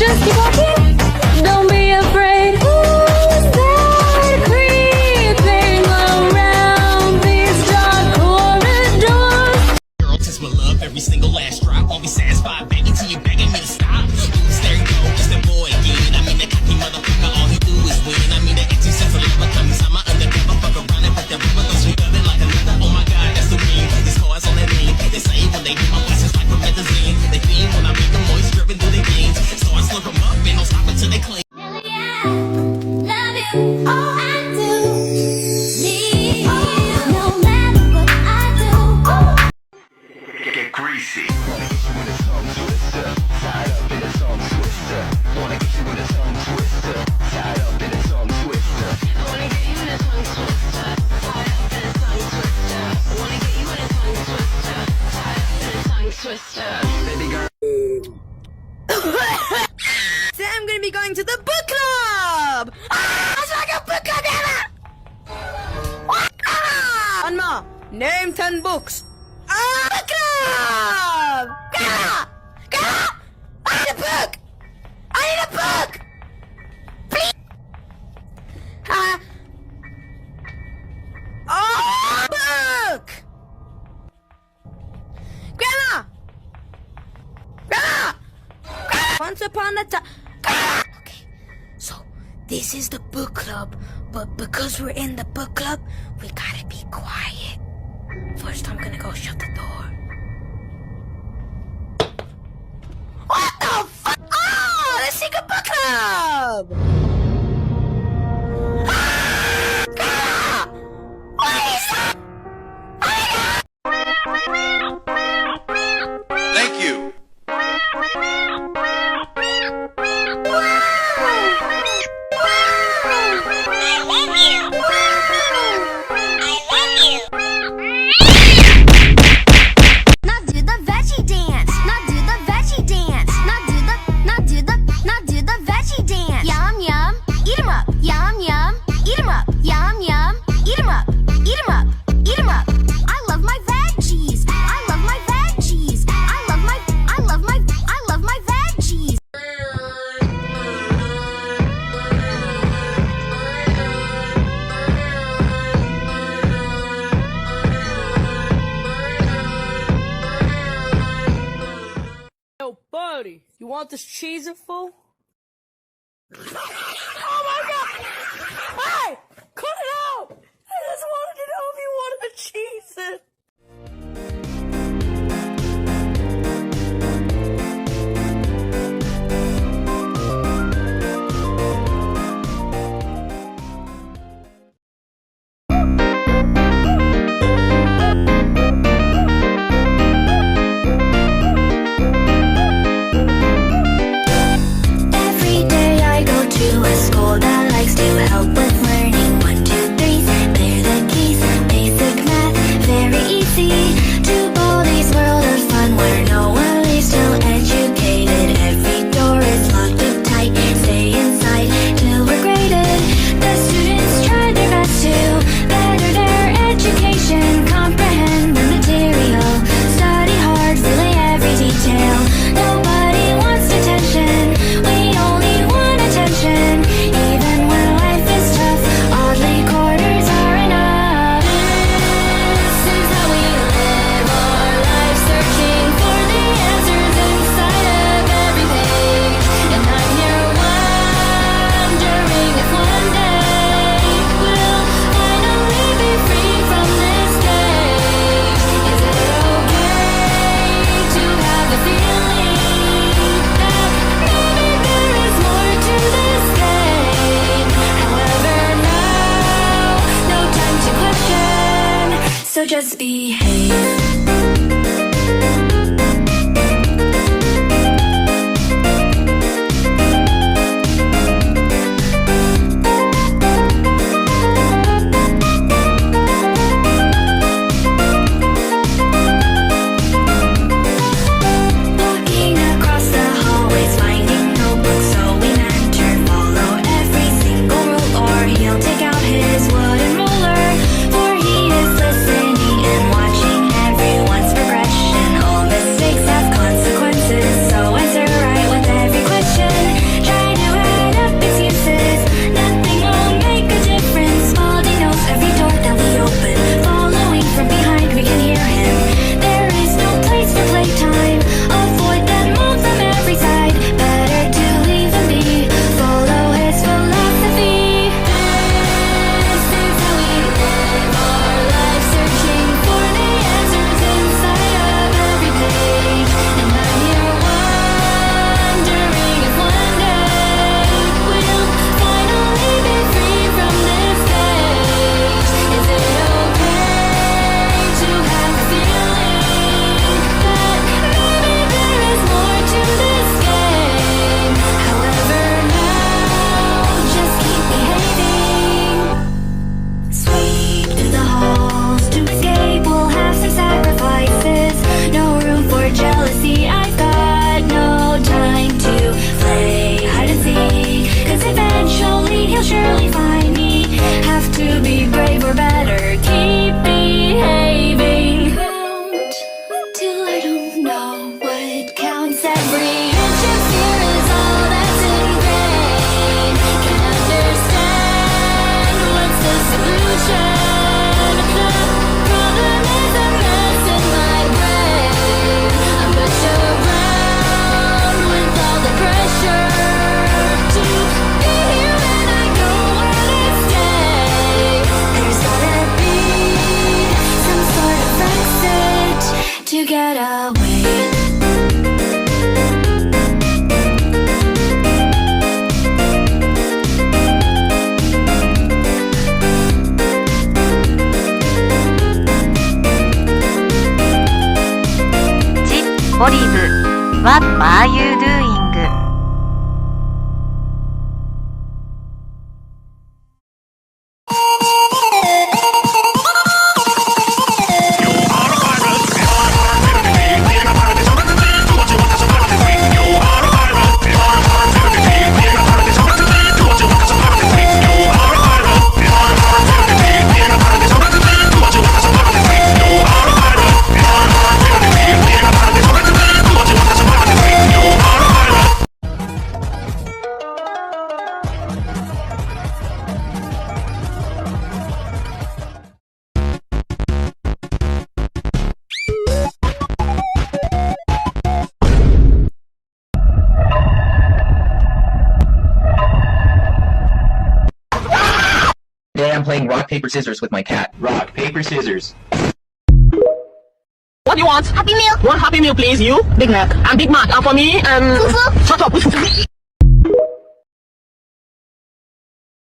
Just keep walking. Don't be afraid. Who's that creeping around these dark corridors? Girl, test my love, every single last drop. Won't be satisfied, baby, till you begging me to stop. Oops, there you go, it's the boy again. I mean, the cocky motherfucker, all he do is win. I mean, the empty sense of love comes on my undercover. Fuck around and put the rubber, those sweet of it like another. Oh my god, that's the ring. These cars on that lean. They say when they do my voices like a magazine. They feel when I make them moist, driven through the games. So I slurp them up and don't stop until they clean. Love you, all I do. Need you, no matter what I do. Get greasy. Wanna get you with a tongue twister. Tied up in a tongue twister. Wanna get you with a tongue twister. Tied up in a tongue twister. Wanna get you in a tongue twister, tied up in a tongue twister. Wanna get you in a tongue twister, tied up in a tongue twister. Baby girl. Today I'm gonna be going to the book club! It's like a book club ever! Anma, name 10 books. Book club! Grandma! I need a book! I need a book! Please! Book! Grandma! Grandma! Once upon a time. Okay, so this is the book club, but because we're in the book club, we gotta be quiet. First, I'm gonna go shut the door. What the fuck? Oh, the secret book club! Ah! What is that? Thank you. Now do the veggie dance. Now do the veggie dance. Now do the veggie dance. Yum yum, eat 'em up. Yum yum, eat 'em up. Yum yum, eat 'em up. Eat 'em up, eat 'em up. I love my veggies. I love my veggies. I love my veggies. Yo, buddy, you want this cheese it full? Oh my god! Hey! Cut it out! I just wanted to know if you wanted to cheese it. Every day I go to a school that likes to help with learning. 1, 2, 3, they're the keys. Basic math, very オリブ What are you doing? Today I'm playing rock, paper, scissors with my cat. Rock, paper, scissors. What do you want? Happy Meal. One Happy Meal, please. You? Big Mac. And Big Mac. And for me, Fufu. shut up.